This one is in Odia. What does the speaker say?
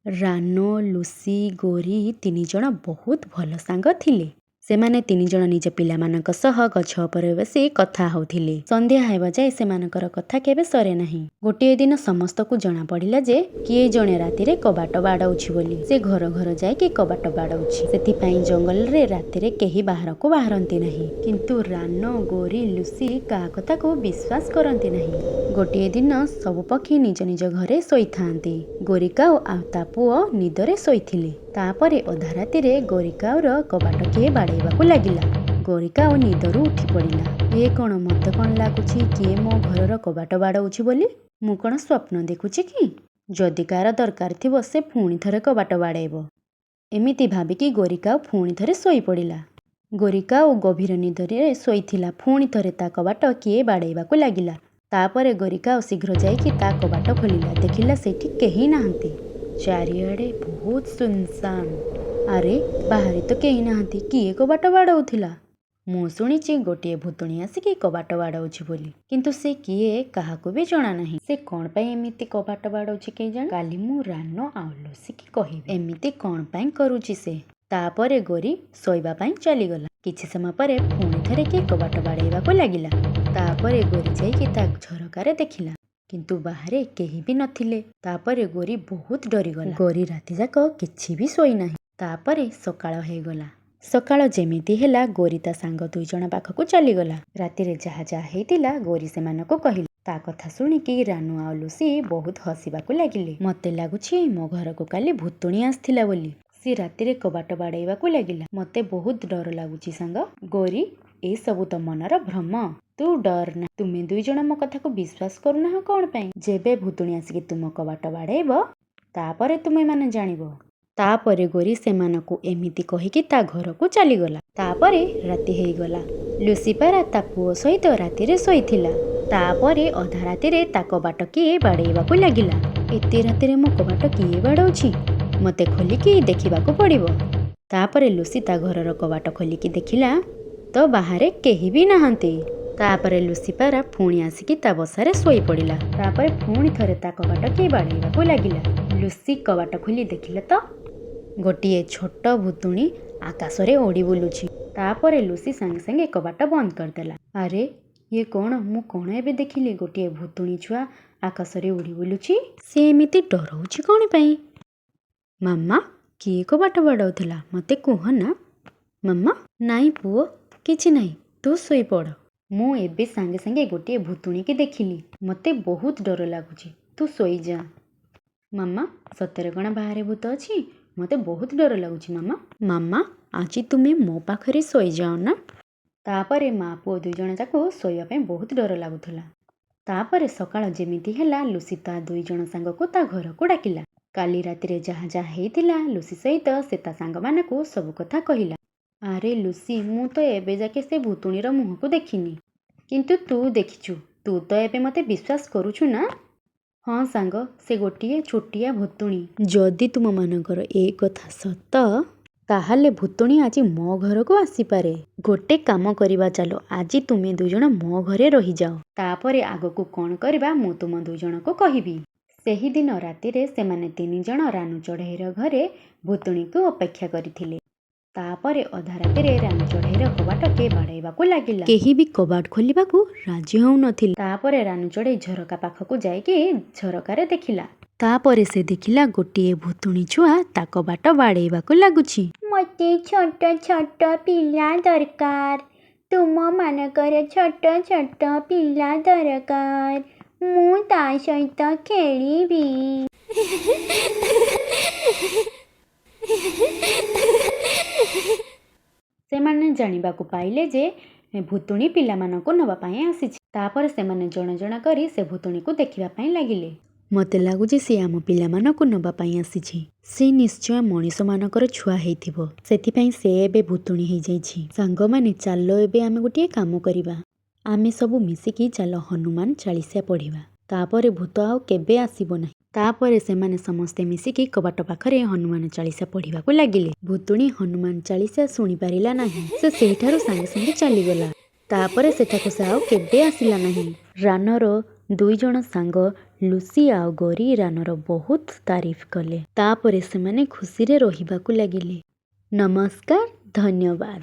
ରାନୋ, ଲୁସି, ଗୋରି ତିନି ଜଣ ବହୁତ ଭଲ ସାଙ୍ଗ ଥିଲେ। ସେମାନେ ତିନି ଜଣ ନିଜ ପିଲାମାନଙ୍କ ସହ ଗଛ ଉପରେ ବସି କଥା ହେଉଥିଲେ। ସନ୍ଧ୍ୟା ହେବା ଯାଏ ସେମାନଙ୍କର କଥା କେବେ ସରେ ନାହିଁ। ଗୋଟିଏ ଦିନ ସମସ୍ତଙ୍କୁ ଜଣା ପଡ଼ିଲା ଯେ କିଏ ଜଣେ ରାତିରେ କବାଟ ବାଡ଼ଉଛି ବୋଲି। ସେ ଘର ଘର ଯାଇକି କବାଟ ବାଡ଼ଉଛି। ସେଥିପାଇଁ ଜଙ୍ଗଲରେ ରାତିରେ କେହି ବାହାରକୁ ବାହାରନ୍ତି ନାହିଁ। କିନ୍ତୁ ରାନୋ, ଗୋରି, ଲୁସି କାହା କଥାକୁ ବିଶ୍ୱାସ କରନ୍ତି ନାହିଁ। ଗୋଟିଏ ଦିନ ସବୁ ପକ୍ଷୀ ନିଜ ନିଜ ଘରେ ଶୋଇଥାନ୍ତି। ଗୋରିକାଉ ଆଉ ତା ପୁଅ ନିଦରେ ଶୋଇଥିଲେ। ତାପରେ ଅଧା ରାତିରେ ଗୋରିକାଉର କବାଟ କିଏ ବାଡ଼େଇବାକୁ ଲାଗିଲା। ଗୋରିକାଉ ନିଦରୁ ଉଠି ପଡ଼ିଲା। ଇଏ କ'ଣ, ମୋତେ କ'ଣ ଲାଗୁଛି କିଏ ମୋ ଘରର କବାଟ ବାଡ଼ଉଛି ବୋଲି। ମୁଁ କ'ଣ ସ୍ୱପ୍ନ ଦେଖୁଛି କି? ଯଦି କାହାର ଦରକାର ଥିବ ସେ ପୁଣି ଥରେ କବାଟ ବାଡ଼େଇବ। ଏମିତି ଭାବିକି ଗୋରିକାଉ ପୁଣି ଥରେ ଶୋଇପଡ଼ିଲା। ଗୋରିକାଉ ଗଭୀର ନିଦରେ ଶୋଇଥିଲା। ପୁଣି ଥରେ ତା କବାଟ କିଏ ବାଡ଼େଇବାକୁ ଲାଗିଲା। ତାପରେ ଗୋରିକାଉ ଶୀଘ୍ର ଯାଇକି ତା କବାଟ ଖୋଲିଲା। ଦେଖିଲା ସେଇଠି କେହି ନାହାନ୍ତି। ଚାରିଆଡ଼େ ବହୁତ ସୁନସାନ। ଆରେ, ବାହାରେ ତ କେହି ନାହାନ୍ତି। କିଏ କବାଟ ବାଡ଼ଉଥିଲା? ମୁଁ ଶୁଣିଛି ଗୋଟିଏ ଭୂତୁଣୀ ଆସିକି କବାଟ ବାଡ଼ଉଛି ବୋଲି। କିନ୍ତୁ ସେ କିଏ କାହାକୁ ବି ଜଣା ନାହିଁ। ସେ କ'ଣ ପାଇଁ ଏମିତି କବାଟ ବାଡ଼ଉଛି କେଜାଣି? କାଲି ମୁଁ ରାନୋ ଆଉ ଲୁସିକି କହିବି ଏମିତି କ'ଣ ପାଇଁ କରୁଛି ସେ। ତାପରେ ଗୋରି ଶୋଇବା ପାଇଁ ଚାଲିଗଲା। କିଛି ସମୟ ପରେ ପୁଣି ଥରେ କିଏ କବାଟ ବାଡ଼େଇବାକୁ ଲାଗିଲା। ତାପରେ ଗୋରି ଯାଇକି ତା ଝରକାରେ ଦେଖିଲା। କିନ୍ତୁ ବାହାରେ କେହି ବି ନଥିଲେ। ତାପରେ ଗୋରି ବହୁତ ଡରିଗଲା। ଗୋରି ରାତିଯାକ କିଛି ବି ଶୋଇନାହିଁ। ତାପରେ ସକାଳ ହେଇଗଲା। ସକାଳ ଯେମିତି ହେଲା ଗୋରି ତା ସାଙ୍ଗ ଦୁଇ ଜଣ ପାଖକୁ ଚାଲିଗଲା। ରାତିରେ ଯାହା ଯାହା ହେଇଥିଲା ଗୋରି ସେମାନଙ୍କୁ କହିଲା। ତା କଥା ଶୁଣିକି ରାନୋ ଆଉ ଲୁସି ବହୁତ ହସିବାକୁ ଲାଗିଲେ। ମୋତେ ଲାଗୁଛି ମୋ ଘରକୁ କାଲି ଭୂତୁଣୀ ଆସିଥିଲା ବୋଲି। ସେ ରାତିରେ କବାଟ ବାଡ଼େଇବାକୁ ଲାଗିଲା। ମୋତେ ବହୁତ ଡର ଲାଗୁଛି ସାଙ୍ଗ। ଗୋରି, ଏସବୁ ତ ମନର ଭ୍ରମ। ତୁ ଡର ନା। ତୁମେ ଦୁଇ ଜଣ ମୋ କଥାକୁ ବିଶ୍ୱାସ କରୁନାହଁ କ'ଣ ପାଇଁ? ଯେବେ ଭୂତୁଣୀ ଆସିକି ତୁମ କବାଟ ବାଡ଼େଇବ ତାପରେ ତୁମେମାନେ ଜାଣିବ। ତାପରେ ଗୋରି ସେମାନଙ୍କୁ ଏମିତି କହିକି ତା ଘରକୁ ଚାଲିଗଲା। ତାପରେ ରାତି ହେଇଗଲା। ଲୁସିପାରା ତା ପୁଅ ସହିତ ରାତିରେ ଶୋଇଥିଲା। ତାପରେ ଅଧା ରାତିରେ ତା କବାଟ କିଏ ବାଡ଼େଇବାକୁ ଲାଗିଲା। ଏତେ ରାତିରେ ମୋ କବାଟ କିଏ ବାଡ଼ଉଛି? ମୋତେ ଖୋଲିକି ଦେଖିବାକୁ ପଡ଼ିବ। ତାପରେ ଲୁସି ତା ଘରର କବାଟ ଖୋଲିକି ଦେଖିଲା ତ ବାହାରେ କେହି ବି ନାହାନ୍ତି। ତାପରେ ଲୁସିପାରା ପୁଣି ଆସିକି ତା ବସାରେ ଶୋଇପଡ଼ିଲା। ତାପରେ ପୁଣି ଥରେ ତା କବାଟ କିଏ ବାଡ଼େଇବାକୁ ଲାଗିଲା। ଲୁସି କବାଟ ଖୋଲି ଦେଖିଲା ତ ଗୋଟିଏ ଛୋଟ ଭୂତୁଣୀ ଆକାଶରେ ଉଡ଼ି ବୁଲୁଛି। ତାପରେ ଲୁସି ସାଙ୍ଗେ ସାଙ୍ଗେ କବାଟ ବନ୍ଦ କରିଦେଲା। ଆରେ, ଇଏ କ'ଣ? ମୁଁ କ'ଣ ଏବେ ଦେଖିଲି? ଗୋଟିଏ ଭୂତୁଣୀ ଛୁଆ ଆକାଶରେ ଉଡ଼ି ବୁଲୁଛି। ସେ ଏମିତି ଡରଉଛି କ'ଣ ପାଇଁ? ମାମା, କିଏ କବାଟ ବାଡ଼ଉଥିଲା? ମୋତେ କୁହ ନା। ମାମା, ନାଇଁ ପୁଅ, କିଛି ନାହିଁ। ତୁ ଶୋଇପଡ଼। ମୁଁ ଏବେ ସାଙ୍ଗେ ସାଙ୍ଗେ ଗୋଟିଏ ଭୂତୁଣୀକି ଦେଖିଲି। ମୋତେ ବହୁତ ଡର ଲାଗୁଛି। ତୁ ଶୋଇଯା। ମାମା, ସତରେ କ'ଣ ବାହାରେ ଭୂତ ଅଛି? ମୋତେ ବହୁତ ଡର ଲାଗୁଛି ମାମା। ମାମା, ଆଜି ତୁମେ ମୋ ପାଖରେ ଶୋଇଯାଅ ନା। ତାପରେ ମା ପୁଅ ଦୁଇ ଜଣ ଯାକୁ ଶୋଇବା ପାଇଁ ବହୁତ ଡର ଲାଗୁଥିଲା। ତାପରେ ସକାଳ ଯେମିତି ହେଲା ଲୁସି ତା ଦୁଇ ଜଣ ସାଙ୍ଗକୁ ତା ଘରକୁ ଡାକିଲା। କାଲି ରାତିରେ ଯାହା ଯାହା ହେଇଥିଲା ଲୁସି ସହିତ ସେ ତା ସାଙ୍ଗମାନଙ୍କୁ ସବୁ କଥା କହିଲା। ଆରେ ଲୁସି, ମୁଁ ତ ଏବେ ଯାକେ ସେ ଭୂତୁଣୀର ମୁହଁକୁ ଦେଖିନି। କିନ୍ତୁ ତୁ ଦେଖିଛୁ। ତୁ ତ ଏବେ ମୋତେ ବିଶ୍ୱାସ କରୁଛୁ ନା? ହଁ ସାଙ୍ଗ, ସେ ଗୋଟିଏ ଛୋଟିଆ ଭୂତୁଣୀ। ଯଦି ତୁମମାନଙ୍କର ଏ କଥା ସତ ତାହେଲେ ଭୂତୁଣୀ ଆଜି ମୋ ଘରକୁ ଆସିପାରେ। ଗୋଟେ କାମ କରିବା ଚାଲ, ଆଜି ତୁମେ ଦୁଇ ଜଣ ମୋ ଘରେ ରହିଯାଅ। ତାପରେ ଆଗକୁ କ'ଣ କରିବା ମୁଁ ତୁମ ଦୁଇ ଜଣକୁ କହିବି। ସେହିଦିନ ରାତିରେ ସେମାନେ ତିନି ଜଣ ରାନୁ ଚଢ଼େଇର ଘରେ ଭୂତୁଣୀକୁ ଅପେକ୍ଷା କରିଥିଲେ। ତାପରେ ଅଧା ରାତିରେ ରାନୁ ଚଢ଼େଇର କବାଟ କିଏ ବାଡ଼େଇବାକୁ ଲାଗିଲା। କେହି ବି କବାଟ ଖୋଲିବାକୁ ରାଜି ହେଉନଥିଲେ। ତାପରେ ରାନୁ ଚଢ଼େଇ ଝରକା ପାଖକୁ ଯାଇକି ଝରକାରେ ଦେଖିଲା। ତାପରେ ସେ ଦେଖିଲା ଗୋଟିଏ ଭୂତୁଣୀ ଛୁଆ ତା କବାଟ ବାଡ଼େଇବାକୁ ଲାଗୁଛି। ମୋତେ ଛୋଟ ଛୋଟ ପିଲା ଦରକାର। ତୁମମାନଙ୍କର ଛୋଟ ଛୋଟ ପିଲା ଦରକାର। ମୁଁ ତା ସହିତ ଖେଳିବି। ସେମାନେ ଜାଣିବାକୁ ପାଇଲେ ଯେ ଭୂତୁଣୀ ପିଲାମାନଙ୍କୁ ନେବା ପାଇଁ ଆସିଛି। ତାପରେ ସେମାନେ ଜଣ ଜଣ କରି ସେ ଭୂତୁଣୀକୁ ଦେଖିବା ପାଇଁ ଲାଗିଲେ। ମୋତେ ଲାଗୁଛି ସେ ଆମ ପିଲାମାନଙ୍କୁ ନେବା ପାଇଁ ଆସିଛି। ସେ ନିଶ୍ଚୟ ମଣିଷମାନଙ୍କର ଛୁଆ ହେଇଥିବ। ସେଥିପାଇଁ ସେ ଏବେ ଭୂତୁଣୀ ହେଇଯାଇଛି। ସାଙ୍ଗମାନେ, ଚାଲ ଏବେ ଆମେ ଗୋଟିଏ କାମ କରିବା। ଆମେ ସବୁ ମିଶିକି ଚାଲ ହନୁମାନ ଚାଳିଶା ପଢ଼ିବା। ତାପରେ ଭୂତ ଆଉ କେବେ ଆସିବ ନାହିଁ। ତାପରେ ସେମାନେ ସମସ୍ତେ ମିଶିକି କବାଟ ପାଖରେ ହନୁମାନ ଚାଳିଶା ପଢ଼ିବାକୁ ଲାଗିଲେ। ଭୂତୁଣୀ ହନୁମାନ ଚାଳିଶା ଶୁଣିପାରିଲା ନାହିଁ। ସେ ସେଇଠାରୁ ସାଙ୍ଗେ ସାଙ୍ଗେ ଚାଲିଗଲା। ତାପରେ ସେଠାକୁ ସେ ଆଉ କେବେ ଆସିଲା ନାହିଁ। ରାନୋର ଦୁଇ ଜଣ ସାଙ୍ଗ ଲୁସି ଆଉ ଗୌରୀ ରାନର ବହୁତ ତାରିଫ କଲେ। ତାପରେ ସେମାନେ ଖୁସିରେ ରହିବାକୁ ଲାଗିଲେ। ନମସ୍କାର, ଧନ୍ୟବାଦ।